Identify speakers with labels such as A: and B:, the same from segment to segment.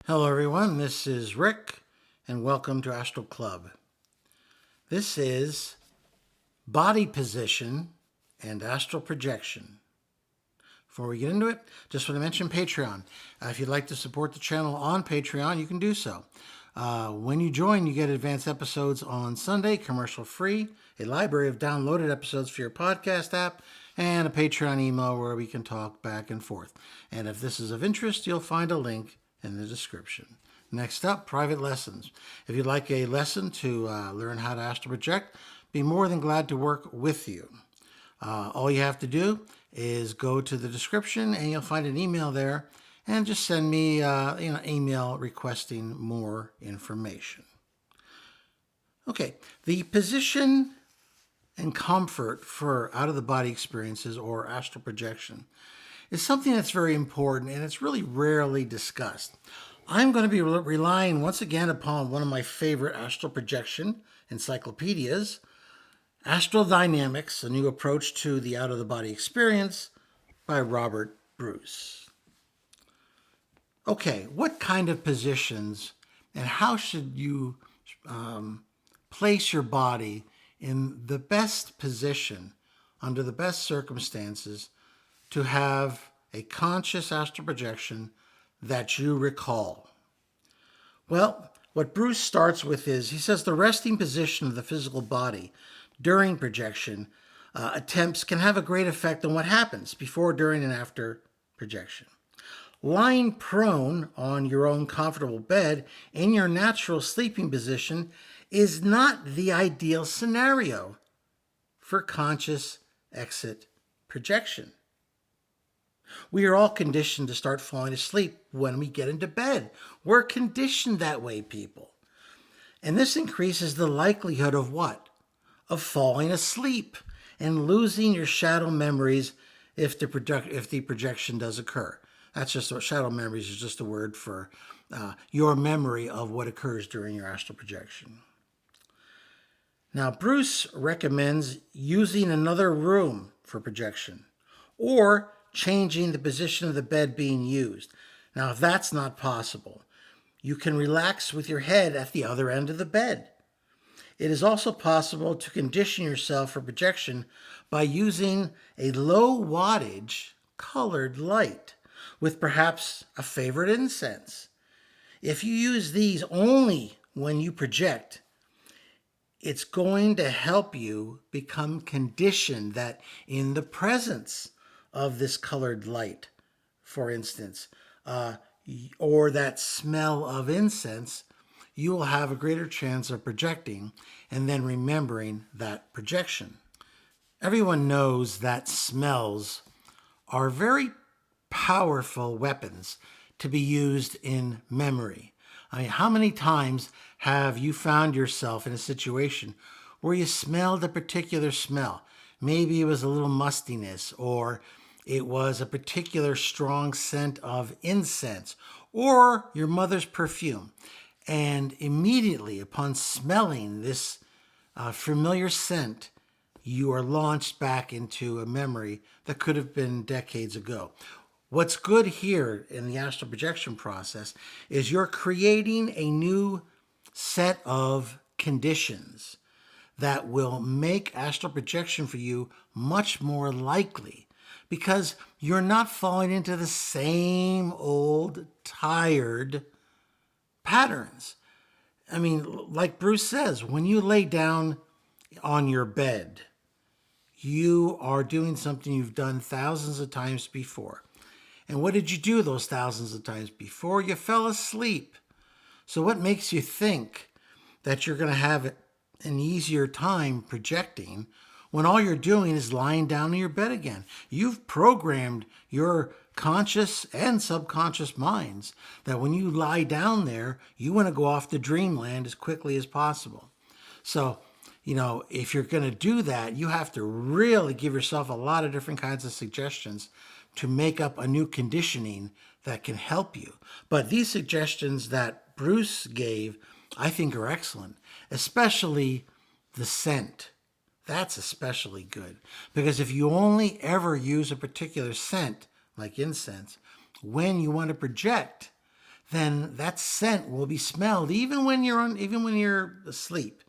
A: Hello everyone, this is Rick and welcome to Astral Club. This is body position and astral projection. Before we get into it, just want to mention Patreon. If you'd like to support the channel on Patreon, you can do so. When you join, you get advanced episodes on Sunday, commercial free, a library of downloaded episodes for your podcast app, and a Patreon email where we can talk back and forth. And if this is of interest, you'll find a link in the description. Next up, private lessons. If you'd like a lesson to learn how to astral project, be more than glad to work with you. All you have to do is go to the description and you'll find an email there and just send me an email requesting more information. Okay, the position and comfort for out-of-the-body experiences or astral projection is something that's very important and it's really rarely discussed. I'm going to be relying once again upon one of my favorite astral projection encyclopedias, Astral Dynamics, A New Approach to the Out-of-the-Body Experience by Robert Bruce. Okay, what kind of positions and how should you place your body in the best position under the best circumstances to have a conscious astral projection that you recall? Well, what Bruce starts with is, he says the resting position of the physical body during projection attempts can have a great effect on what happens before, during, and after projection. Lying prone on your own comfortable bed in your natural sleeping position is not the ideal scenario for conscious exit projection. We are all conditioned to start falling asleep when we get into bed. We're conditioned that way, people. And this increases the likelihood of what? Of falling asleep and losing your shadow memories if the projection does occur. That's just what shadow memories is, just a word for your memory of what occurs during your astral projection. Now, Bruce recommends using another room for projection or changing the position of the bed being used. Now, if that's not possible, you can relax with your head at the other end of the bed. It is also possible to condition yourself for projection by using a low wattage colored light with perhaps a favorite incense. If you use these only when you project, it's going to help you become conditioned that in the presence of this colored light, for instance, or that smell of incense, you will have a greater chance of projecting and then remembering that projection. Everyone knows that smells are very powerful weapons to be used in memory. I mean, how many times have you found yourself in a situation where you smelled a particular smell? Maybe it was a little mustiness, or it was a particular strong scent of incense, or your mother's perfume. And immediately upon smelling this familiar scent, you are launched back into a memory that could have been decades ago. What's good here in the astral projection process is you're creating a new set of conditions that will make astral projection for you much more likely, because you're not falling into the same old tired patterns. I mean, like Bruce says, when you lay down on your bed, you are doing something you've done thousands of times before. And what did you do those thousands of times before? You fell asleep. So what makes you think that you're going to have an easier time projecting when all you're doing is lying down in your bed again? You've programmed your conscious and subconscious minds that when you lie down there, you want to go off to dreamland as quickly as possible. So, if you're going to do that, you have to really give yourself a lot of different kinds of suggestions to make up a new conditioning that can help you. But these suggestions that Bruce gave, I think, are excellent, especially the scent. That's especially good, because if you only ever use a particular scent, like incense, when you want to project, then that scent will be smelled even when you're asleep.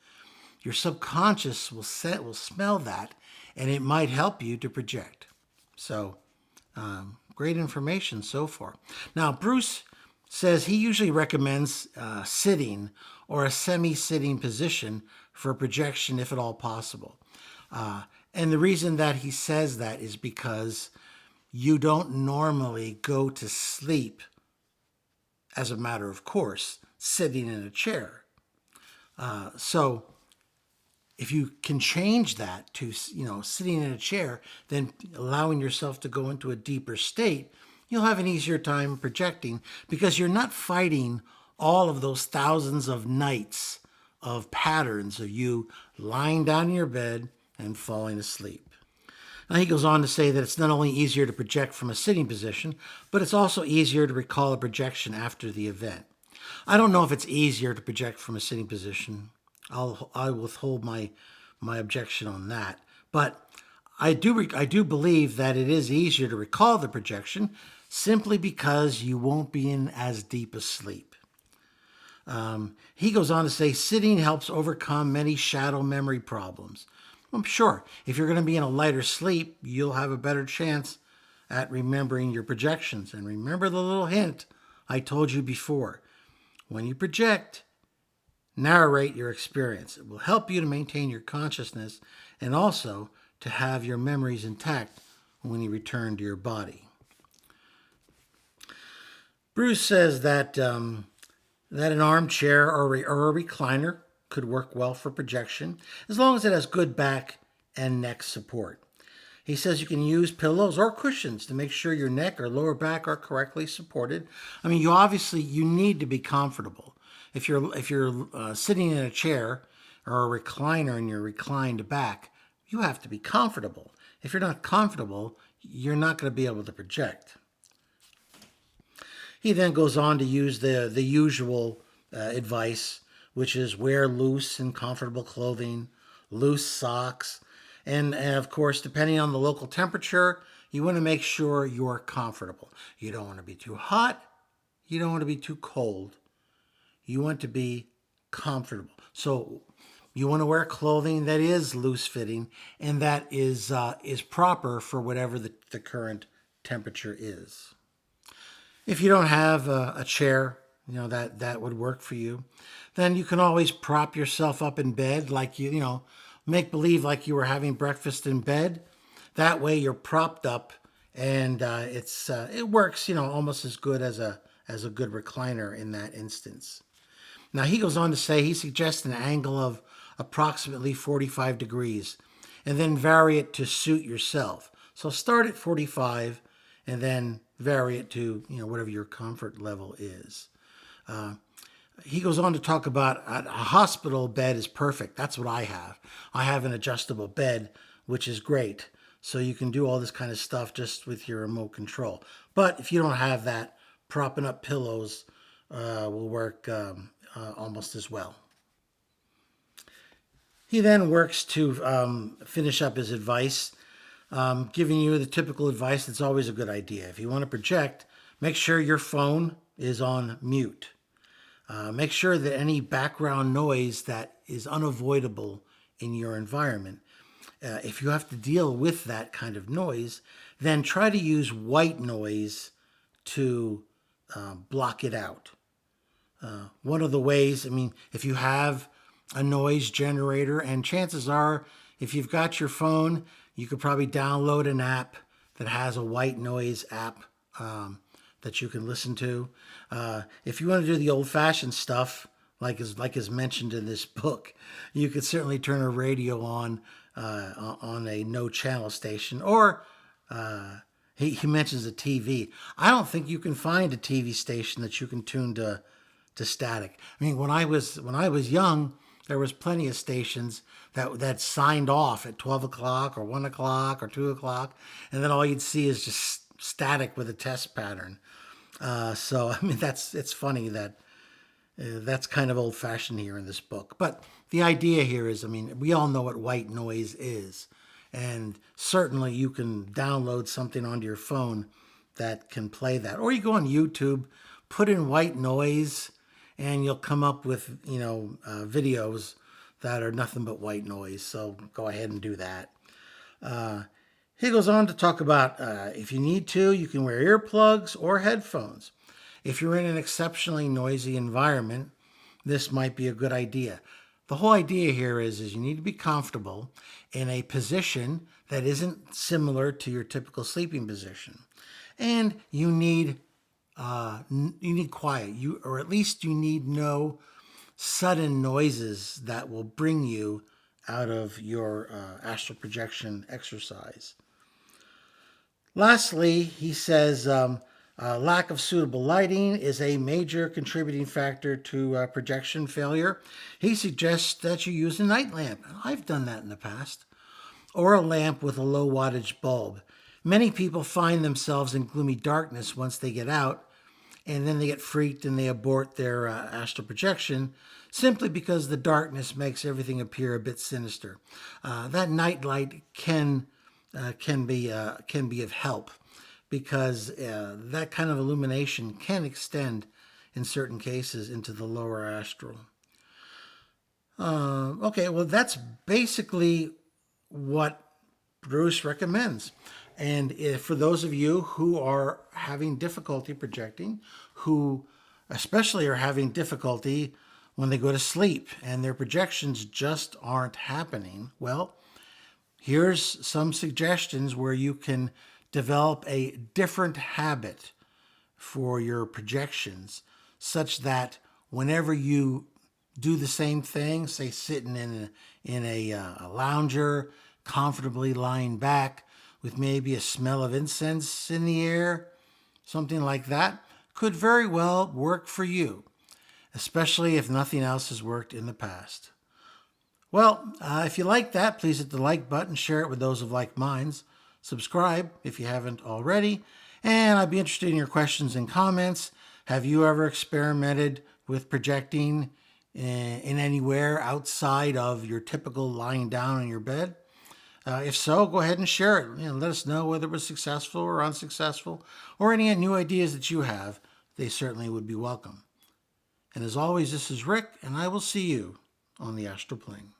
A: Your subconscious will smell that, and it might help you to project. So, great information so far. Now, Bruce says he usually recommends sitting or a semi-sitting position for projection if at all possible. And the reason that he says that is because you don't normally go to sleep, as a matter of course, sitting in a chair. So if you can change that to, sitting in a chair, then allowing yourself to go into a deeper state, you'll have an easier time projecting because you're not fighting all of those thousands of nights of patterns of you lying down in your bed and falling asleep. Now he goes on to say that it's not only easier to project from a sitting position, but it's also easier to recall a projection after the event. I don't know if it's easier to project from a sitting position. I withhold my objection on that. But I do believe that it is easier to recall the projection simply because you won't be in as deep a sleep. He goes on to say sitting helps overcome many shadow memory problems. I'm sure if you're going to be in a lighter sleep, you'll have a better chance at remembering your projections. And remember the little hint I told you before. When you project, narrate your experience. It will help you to maintain your consciousness and also to have your memories intact when you return to your body. Bruce says that an armchair or a recliner could work well for projection as long as it has good back and neck support. He says you can use pillows or cushions to make sure your neck or lower back are correctly supported. I mean, you need to be comfortable. If you're sitting in a chair or a recliner and you're reclined back, you have to be comfortable. If you're not comfortable, you're not going to be able to project. He then goes on to use the usual advice, which is wear loose and comfortable clothing, loose socks, and of course, depending on the local temperature, you want to make sure you're comfortable. You don't want to be too hot. You don't want to be too cold. You want to be comfortable. So you want to wear clothing that is loose fitting and that is proper for whatever the current temperature is. If you don't have a chair, that would work for you, then you can always prop yourself up in bed like make believe like you were having breakfast in bed. That way you're propped up and it works, almost as good as a good recliner in that instance. Now he goes on to say he suggests an angle of approximately 45 degrees and then vary it to suit yourself. So start at 45 and then vary it to whatever your comfort level is. He goes on to talk about a hospital bed is perfect. That's what I have. I have an adjustable bed, which is great. So you can do all this kind of stuff just with your remote control. But if you don't have that, propping up pillows will work almost as well. He then works to finish up his advice, giving you the typical advice that's always a good idea. If you want to project, make sure your phone is on mute. Make sure that any background noise that is unavoidable in your environment, if you have to deal with that kind of noise, then try to use white noise to block it out. One of the ways, if you have a noise generator, and chances are, if you've got your phone, you could probably download an app that has a white noise app that you can listen to. If you want to do the old-fashioned stuff, like is mentioned in this book, you could certainly turn a radio on a no-channel station, or he mentions a TV. I don't think you can find a TV station that you can tune to static. When I was young, there was plenty of stations that signed off at 12 o'clock or 1 o'clock or 2 o'clock, and then all you'd see is just static with a test pattern. It's funny that that's kind of old-fashioned here in this book. But the idea here is, we all know what white noise is. And certainly you can download something onto your phone that can play that. Or you go on YouTube, put in white noise and you'll come up with, videos that are nothing but white noise. So go ahead and do that. He goes on to talk about if you need to, you can wear earplugs or headphones. If you're in an exceptionally noisy environment, this might be a good idea. The whole idea here is you need to be comfortable in a position that isn't similar to your typical sleeping position. And you need quiet, or at least you need no sudden noises that will bring you out of your astral projection exercise. Lastly, he says lack of suitable lighting is a major contributing factor to projection failure. He suggests that you use a night lamp. I've done that in the past. Or a lamp with a low wattage bulb. Many people find themselves in gloomy darkness once they get out, and then they get freaked and they abort their astral projection simply because the darkness makes everything appear a bit sinister. That night light can be of help because that kind of illumination can extend in certain cases into the lower astral. Okay, well, that's basically what Bruce recommends. And for those of you who are having difficulty projecting, who especially are having difficulty when they go to sleep and their projections just aren't happening, well, here's some suggestions where you can develop a different habit for your projections such that whenever you do the same thing, say sitting in a lounger, comfortably lying back with maybe a smell of incense in the air, something like that, could very well work for you, especially if nothing else has worked in the past. Well, if you like that, please hit the like button, share it with those of like minds, subscribe if you haven't already, and I'd be interested in your questions and comments. Have you ever experimented with projecting in anywhere outside of your typical lying down in your bed? If so, go ahead and share it. Let us know whether it was successful or unsuccessful, or any new ideas that you have. They certainly would be welcome. And as always, this is Rick, and I will see you on the astral plane.